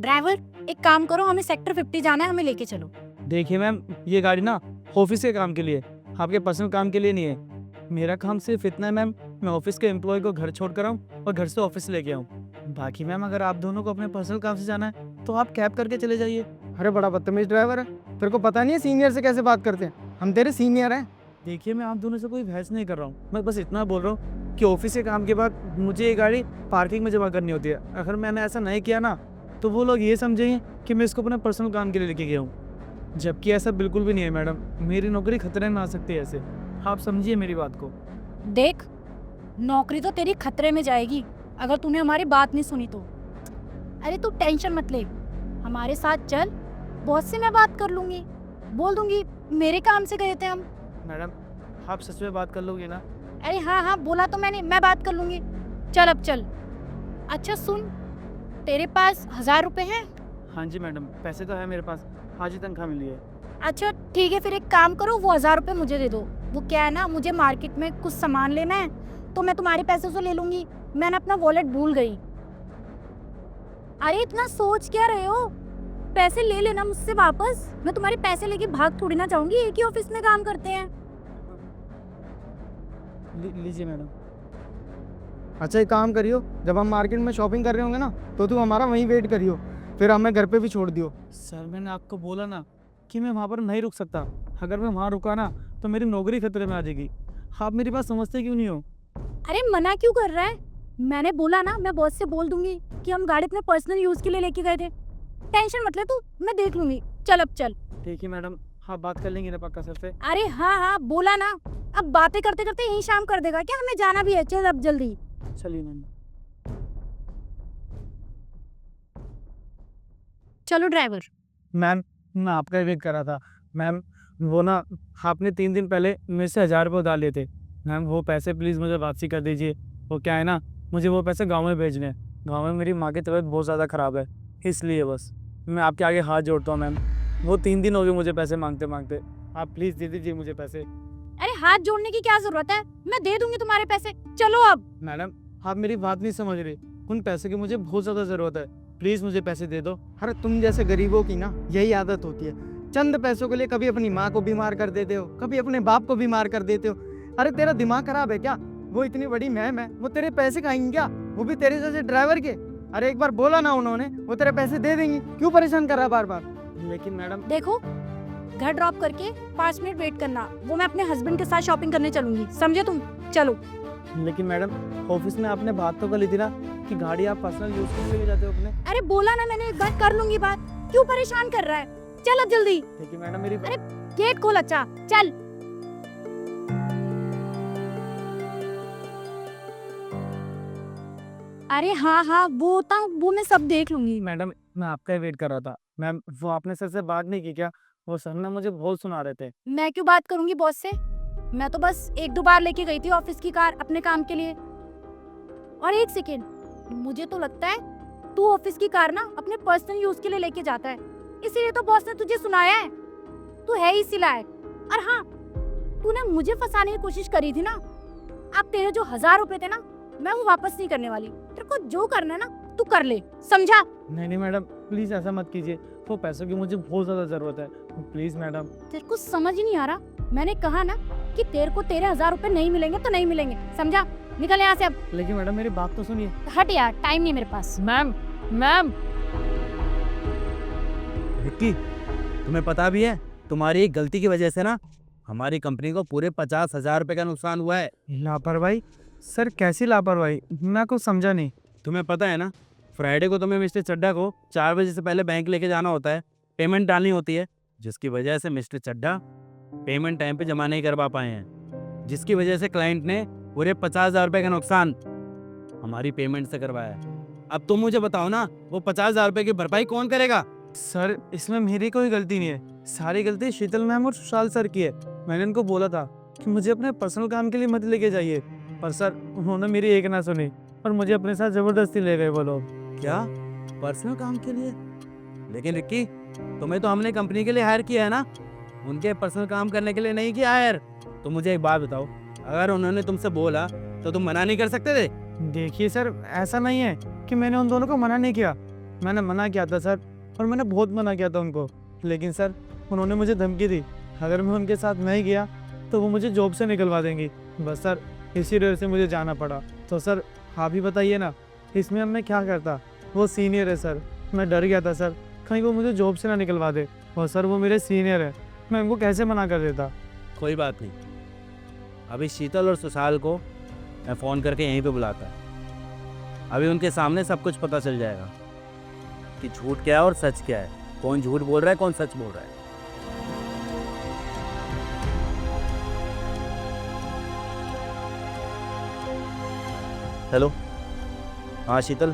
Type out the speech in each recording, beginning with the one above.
Driver, एक काम करो, हमें सेक्टर 50 जाना है, हमें लेके चलो। देखिए मैम, ये गाड़ी ना ऑफिस के काम के लिए, आपके पर्सनल काम के लिए नहीं है। मेरा काम सिर्फ इतना है मैम, मैं ऑफिस के एम्प्लॉय को घर छोड़ कर आऊँ और घर से ऑफिस लेके आऊँ। बाकी मैम, अगर आप दोनों को अपने पर्सनल काम से जाना है तो आप कैब करके चले जाइए। अरे बड़ा बदतमीज ड्राइवर है, तेरे को पता नहीं है सीनियर से कैसे बात करते हैं? हम तेरे सीनियर हैं। देखिए, मैं आप दोनों से कोई बहस नहीं कर रहा हूँ, मैं बस इतना बोल रहा हूँ कि ऑफिस के काम के बाद मुझे ये गाड़ी पार्किंग में जमा करनी होती है। अगर मैंने ऐसा नहीं किया ना तो वो लोग ये समझेंगे कि मैं इसको अपने पर्सनल काम के लिए लेके गया हूँ, जबकि ऐसा बिल्कुल भी नहीं है मैडम। मेरी नौकरी खतरे में आ सकती है ऐसे, आप समझिए मेरी बात को। देख, नौकरी तो तेरी खतरे में जाएगी अगर तूने हमारी बात नहीं सुनी तो। अरे तू टेंशन मत ले, हमारे साथ चल, बॉस से मैं बात कर लूंगी, बोल दूंगी मेरे काम से गए थे हम। मैडम, आप सच में बात कर लोगे ना? अरे हाँ हाँ, बोला तो मैंने, मैं बात कर लूंगी। चल अब चल। अच्छा सुन, तेरे पास 1000 रुपए हैं? हाँ जी मैडम, पैसे तो है मेरे पास, आज ही तनख्वाह मिली है। अच्छा ठीक है, फिर एक काम करो, वो 1000 रुपए मुझे दे दो। वो क्या है ना, मुझे मार्केट में कुछ सामान लेना है तो मैं तुम्हारे पैसे से ले लूंगी। मैंने अपना वॉलेट भूल गई। अरे इतना सोच क्या रहे हो, पैसे ले लेना मुझसे वापस। मैं तुम्हारे पैसे लेके भाग थोड़ी ना जाऊंगी, एक ही ऑफिस में काम करते हैं। लीजिए मैडम। अच्छा एक काम करियो, जब हम मार्केट में शॉपिंग कर रहे होंगे ना तो तू हमारा वहीं वेट करियो, फिर हमें घर पे भी छोड़ दियो। सर, मैंने आपको बोला ना कि मैं वहाँ पर नहीं रुक सकता। अगर मैं वहाँ रुका ना तो मेरी नौकरी खतरे में आ जाएगी। आप मेरी बात समझते क्यों नहीं हो? अरे मना क्यों कर रहा है? मैंने बोला ना, मैं बॉस से बोल दूंगी कि हम गाड़ी अपने पर्सनल यूज के लिए लेके गए थे। टेंशन मत ले तू, मैं देख लूंगी। चल अब चल। ठीक है मैडम, आप बात कर लेंगे ना पक्का सर से? अरे हाँ हाँ, बोला ना। अब बातें करते करते यही शाम कर देगा क्या? हमें जाना भी है, चल अब जल्दी। चलिए मैम। चलो ड्राइवर। मैम, मैं आपका ही वेट कर रहा था। मैम, वो ना, आपने 3 दिन पहले मेरे से 1000 रुपये उधार लिए थे। मैम, वो पैसे प्लीज़ मुझे वापसी कर दीजिए। वो क्या है ना, मुझे वो पैसे गांव में भेजने हैं। गांव में मेरी माँ की तबीयत बहुत ज़्यादा ख़राब है, इसलिए बस मैं आपके आगे हाथ जोड़ता हूँ मैम। वो 3 दिन हो गए मुझे पैसे मांगते मांगते, आप प्लीज़ दे दीजिए मुझे पैसे। अरे हाथ जोड़ने की क्या जरूरत है, मैं दे दूंगी तुम्हारे पैसे। चलो अब। मैडम, आप मेरी बात नहीं समझ रही, उन पैसे की मुझे बहुत ज़्यादा ज़रूरत है, प्लीज़ मुझे पैसे दे दो। अरे तुम जैसे गरीबों की ना यही आदत होती है, चंद पैसों के लिए कभी अपनी माँ को बीमार कर देते हो, कभी अपने बाप को बीमार कर देते हो। अरे तेरा दिमाग खराब है क्या? वो इतनी बड़ी मैम है, वो तेरे पैसे खाएंगी क्या? वो भी तेरे जैसे ड्राइवर के। अरे एक बार बोला ना उन्होंने, वो तेरे पैसे दे देंगी, क्यों परेशान कर रहा है बार बार? लेकिन मैडम, देखो, घर ड्रॉप करके 5 मिनट वेट करना, वो मैं अपने हस्बैंड के साथ शॉपिंग करने चलूंगी, समझे तुम? चलो। लेकिन मैडम, ऑफिस में आपने बात तो कर ली थी ना कि गाड़ी आप पर्सनल यूज के लिए ले जाते हो अपने। अरे बोला ना मैंने, एक बार कर लूंगी बात, क्यों परेशान कर रहा है? चल अब जल्दी। देखिए मैडम, मेरी अरे गेट खोल। अच्छा चल। अरे हाँ हाँ, वो मैं सब देख लूंगी। मैडम, मैं आपका ही वेट कर रहा था। मैम, वो आपने सर से बात नहीं की क्या? वो सर ना मुझे बहुत सुना रहे थे। मैं क्यों बात करूंगी बॉस से? मैं तो बस 1-2 बार लेके गई थी ऑफिस की कार अपने काम के लिए। और एक सेकेंड, मुझे तो लगता है तू ऑफिस की कार ना अपने पर्सनल यूज के लिए लेके जाता है, इसीलिए तो बॉस ने तुझे सुनाया है। तू है ही इसी लायक। और हाँ, तूने मुझे फंसाने की कोशिश करी थी ना, अब तेरे जो 1000 रुपए थे ना, मैं वो वापस नहीं करने वाली। तेरे को जो करना है ना तू कर ले, समझा? नहीं मैडम, प्लीज ऐसा मत कीजिए, वो पैसों की मुझे बहुत ज्यादा जरूरत है, प्लीज मैडम। तेरे को समझ ही नहीं आ रहा? मैंने कहा ना कि तेरे को तेरे 1000 रुपए नहीं मिलेंगे तो नहीं मिलेंगे, समझा? निकल यहाँ से अब। लेकिन मैडम, मेरी बात तो सुनिए। हट यार, टाइम नहीं मेरे पास। Ma'am, ma'am. विक्की, तुम्हें पता भी है तुम्हारी एक गलती की वजह से ना हमारी कंपनी को पूरे 50,000 रुपए का नुकसान हुआ है। लापरवाही? सर कैसी लापरवाही? मैं कुछ समझा नहीं। तुम्हें पता है ना, फ्राइडे को तुम्हें मिस्टर चड्ढा को 4 बजे से पहले बैंक लेके जाना होता है, पेमेंट डालनी होती है, जिसकी वजह से मिस्टर चड्ढा पेमेंट टाइम पे जमा नहीं करवा पाए हैं, जिसकी वजह से क्लाइंट ने पूरे 50,000 रुपए का नुकसान हमारी पेमेंट से करवाया है। अब तुम मुझे बताओ ना, वो 50,000 रुपए की भरपाई कौन करेगा? सर, इसमें मेरी कोई गलती नहीं है, सारी गलती शीतल मैम और सुशाल सर की है। मैंने उनको बोला था कि मुझे अपने पर्सनल काम के लिए मत लेके जाइए, पर सर उन्होंने मेरी एक ना सुनी और मुझे अपने साथ जबरदस्ती ले गए वो लोग। क्या पर्सनल काम के लिए? लेकिन रिक्की, तुम्हें तो हमने कंपनी के लिए हायर किया है ना, उनके पर्सनल काम करने के लिए नहीं किया हायर। तो मुझे एक बात बताओ, अगर उन्होंने तुमसे बोला तो तुम मना नहीं कर सकते थे? देखिए सर, ऐसा नहीं है कि मैंने उन दोनों को मना नहीं किया, मैंने मना किया था सर, और मैंने बहुत मना किया था उनको, लेकिन सर उन्होंने मुझे धमकी दी, अगर मैं उनके साथ नहीं गया तो वो मुझे जॉब से निकलवा देंगी। बस सर इसी डर से मुझे जाना पड़ा। तो सर आप ही बताइए ना, इसमें अब मैं क्या करता? वो सीनियर है सर, मैं डर गया था सर कहीं वो मुझे जॉब से ना निकलवा दे, और सर वो मेरे सीनियर है, मैं उनको कैसे मना कर देता? कोई बात नहीं, अभी शीतल और सुशाल को मैं फ़ोन करके यहीं पे बुलाता। अभी उनके सामने सब कुछ पता चल जाएगा कि झूठ क्या है और सच क्या है, कौन झूठ बोल रहा है कौन सच बोल रहा है। हेलो, हाँ शीतल,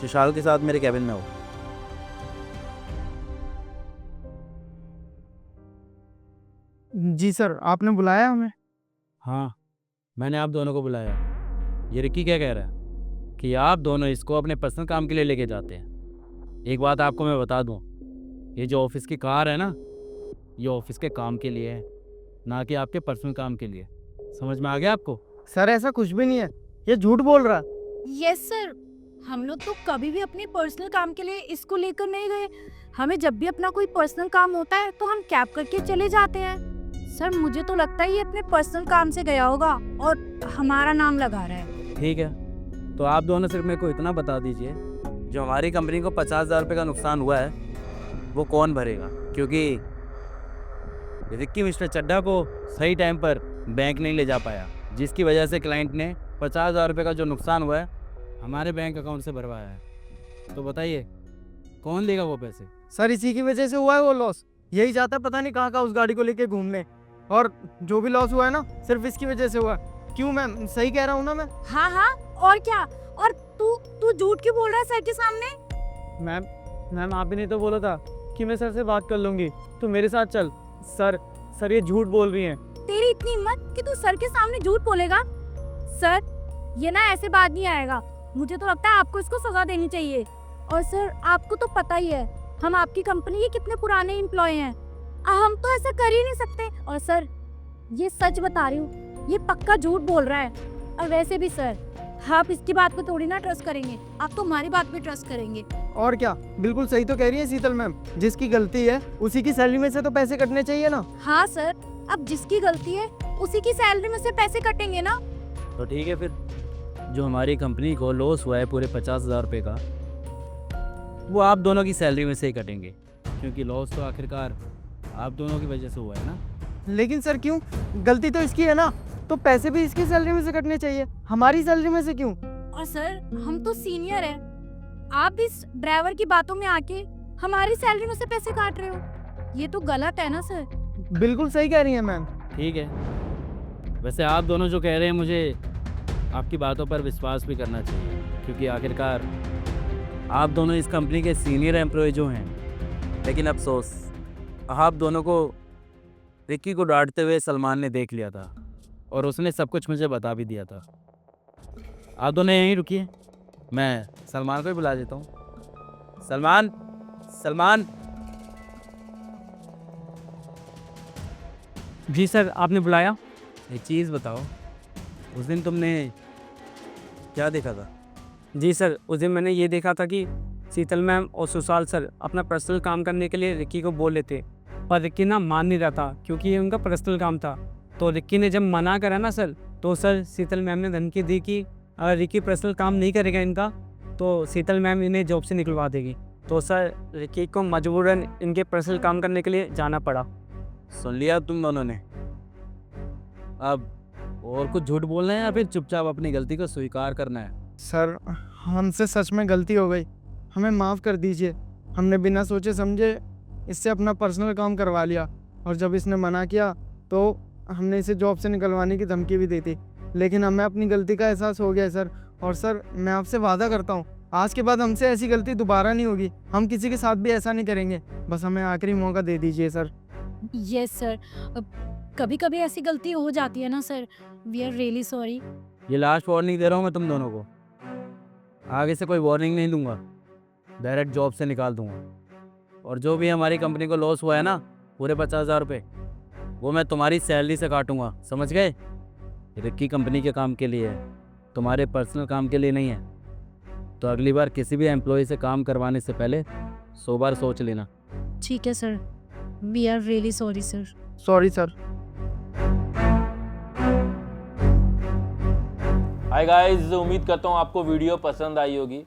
सुशाल के साथ मेरे कैबिन में हो। जी सर, आपने बुलाया हमें? हाँ, मैंने आप दोनों को बुलाया। ये रिक्की क्या कह रहा है कि आप दोनों इसको अपने पर्सनल काम के लिए लेके जाते हैं। एक बात आपको मैं बता दूं, ये जो ऑफिस की कार है ना, ये ऑफिस के काम के लिए है, ना कि आपके पर्सनल काम के लिए। समझ में आ गया आपको? सर ऐसा कुछ भी नहीं है, ये झूठ बोल रहा है। यस सर, हम लोग तो कभी भी अपने पर्सनल काम के लिए इसको लेकर नहीं गए। हमें जब भी अपना कोई पर्सनल काम होता है तो हम कैब करके चले जाते हैं। सर मुझे तो लगता है ये अपने पर्सनल काम से गया होगा और हमारा नाम लगा रहा है। ठीक है, तो आप दोनों सिर्फ मेरे को इतना बता दीजिए, जो हमारी कंपनी को 50,000 रुपये का नुकसान हुआ है वो कौन भरेगा? क्योंकि रिक्की मिस्टर चड्ढा को सही टाइम पर बैंक नहीं ले जा पाया, जिसकी वजह से क्लाइंट ने 50,000 रुपये का जो नुकसान हुआ है हमारे बैंक अकाउंट से भरवाया है। तो बताइए कौन देगा वो पैसे? सर इसी की वजह से हुआ है वो लॉस। यही जाता पता नहीं कहाँ उस गाड़ी को लेके घूमने, और जो भी लॉस हुआ है ना सिर्फ इसकी वजह से हुआ। क्यों मैम, सही कह रहा हूँ ना मैं? हाँ हाँ, और क्या? और तू झूठ क्यों बोल रहा है सर के सामने? मैम आप ही ने तो बोला था कि मैं सर से बात कर लूँगी, तो मेरे साथ चल। सर ये झूठ बोल रही हैं। तेरी इतनी हिम्मत कि तू सर के सामने झूठ बोलेगा? सर ये ना ऐसे बात नहीं आएगा। मुझे तो लगता है आपको इसको सजा देनी चाहिए। और सर आपको तो पता ही है हम आपकी कंपनी के कितने पुराने एम्प्लॉय हैं, हम तो ऐसा कर ही नहीं सकते। और सर ये सच बता रही हूँ, ये पक्का झूठ बोल रहा है। और वैसे भी सर आप इसकी बात पे थोड़ी ना ट्रस्ट करेंगे, आप तो हमारी बात पे ट्रस्ट करेंगे। और क्या, बिल्कुल सही तो कह रही है शीतल मैम। जिसकी गलती है उसी की सैलरी में से तो पैसे कटने चाहिए ना। हाँ सर, अब जिसकी गलती है उसी की सैलरी में से पैसे कटेंगे ना। तो ठीक है, फिर जो हमारी कंपनी को लॉस हुआ है पूरे 50,000 रुपये का, वो आप दोनों की सैलरी में से ही कटेंगे, क्योंकि लॉस तो आखिरकार आप दोनों की वजह से हुआ है ना। लेकिन सर क्यों? गलती तो इसकी है ना, तो पैसे भी इसकी सैलरी में से कटने चाहिए, हमारी सैलरी में से क्यों? और सर हम तो सीनियर हैं, आप इस ड्राइवर की बातों में आके हमारी सैलरी में से पैसे काट रहे हो, ये तो गलत है ना सर। बिल्कुल सही कह रही है मैम। ठीक है, वैसे आप दोनों जो कह रहे हैं मुझे आपकी बातों पर विश्वास भी करना चाहिए, क्योंकि आखिरकार आप दोनों इस कंपनी के सीनियर एम्प्लॉय जो हैं। लेकिन अफसोस, आप दोनों को रिक्की को डांटते हुए सलमान ने देख लिया था और उसने सब कुछ मुझे बता भी दिया था। आप दोनों यहीं रुकिए, मैं सलमान को ही बुला देता हूँ। सलमान। जी सर, आपने बुलाया? एक चीज़ बताओ, उस दिन तुमने क्या देखा था? जी सर, उस दिन मैंने ये देखा था कि शीतल मैम और सुशाल सर अपना पर्सनल काम करने के लिए रिक्की को बोल लेते, पर रिक्की ना मान नहीं रहा था क्योंकि ये उनका पर्सनल काम था। तो रिक्की ने जब मना करा ना सर, तो सर शीतल मैम ने धमकी दी कि अगर रिक्की पर्सनल काम नहीं करेगा इनका तो शीतल मैम इन्हें जॉब से निकलवा देगी। तो सर रिक्की को मजबूरन इनके पर्सनल काम करने के लिए जाना पड़ा। सुन लिया तुम दोनों ने? अब और कुछ झूठ बोलना है या फिर चुपचाप अपनी गलती को स्वीकार करना है? सर हमसे सच में गलती हो गई, हमें माफ़ कर दीजिए। हमने बिना सोचे समझे इससे अपना पर्सनल काम करवा लिया, और जब इसने मना किया तो हमने इसे जॉब से निकलवाने की धमकी भी दी थी। लेकिन हमें अपनी गलती का एहसास हो गया है सर। और सर मैं आपसे वादा करता हूँ आज के बाद हमसे ऐसी गलती दोबारा नहीं होगी, हम किसी के साथ भी ऐसा नहीं करेंगे। बस हमें आखिरी मौका दे दीजिए सर। यस सर, कभी कभी ऐसी गलती हो जाती है ना sir, we are really sorry. ये लास्ट वार्निंग दे रहा हूँ मैं तुम दोनों को, आगे से कोई वार्निंग नहीं दूंगा, डायरेक्ट जॉब से निकाल दूंगा। और जो भी हमारी कंपनी को लॉस हुआ है ना पूरे 50,000 रुपये, वो मैं तुम्हारी सैलरी से काटूंगा, समझ गए? रिक्की कंपनी के काम के लिए है, तुम्हारे पर्सनल काम के लिए नहीं है। तो अगली बार किसी भी एम्प्लॉय से काम करवाने से पहले 100 बार सोच लेना। ठीक है sir, we are really sorry sir. Sorry sir. Hi guys, उम्मीद करता हूँ आपको वीडियो पसंद आई होगी।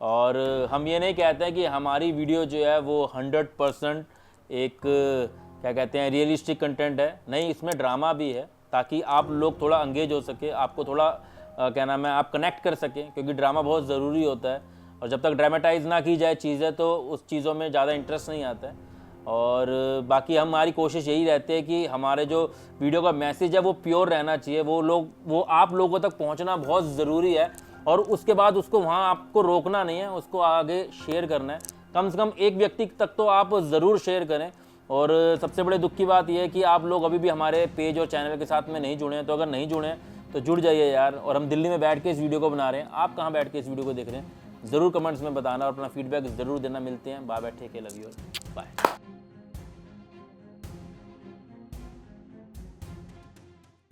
और हम ये नहीं कहते हैं कि हमारी वीडियो जो है वो 100% एक क्या कहते हैं रियलिस्टिक कंटेंट है। नहीं, इसमें ड्रामा भी है ताकि आप लोग थोड़ा एंगेज हो सके, आपको थोड़ा क्या नाम है आप कनेक्ट कर सकें, क्योंकि ड्रामा बहुत ज़रूरी होता है। और जब तक ड्रामेटाइज ना की जाए चीज़ें तो उस चीज़ों में ज़्यादा इंटरेस्ट नहीं आता है। और बाकी हमारी कोशिश यही रहती है कि हमारे जो वीडियो का मैसेज है वो प्योर रहना चाहिए, वो आप लोगों तक पहुंचना बहुत ज़रूरी है। और उसके बाद उसको वहाँ आपको रोकना नहीं है, उसको आगे शेयर करना है। कम से कम एक व्यक्ति तक तो आप ज़रूर शेयर करें। और सबसे बड़े दुख की बात यह है कि आप लोग अभी भी हमारे पेज और चैनल के साथ में नहीं जुड़े हैं। तो अगर नहीं जुड़े हैं तो जुड़ जाइए यार। और हम दिल्ली में बैठ के इस वीडियो को बना रहे हैं, आप कहाँ बैठ के इस वीडियो को देख रहे हैं ज़रूर कमेंट्स में बताना और अपना फीडबैक ज़रूर देना। मिलते हैं, bye bye, take care, love you, bye.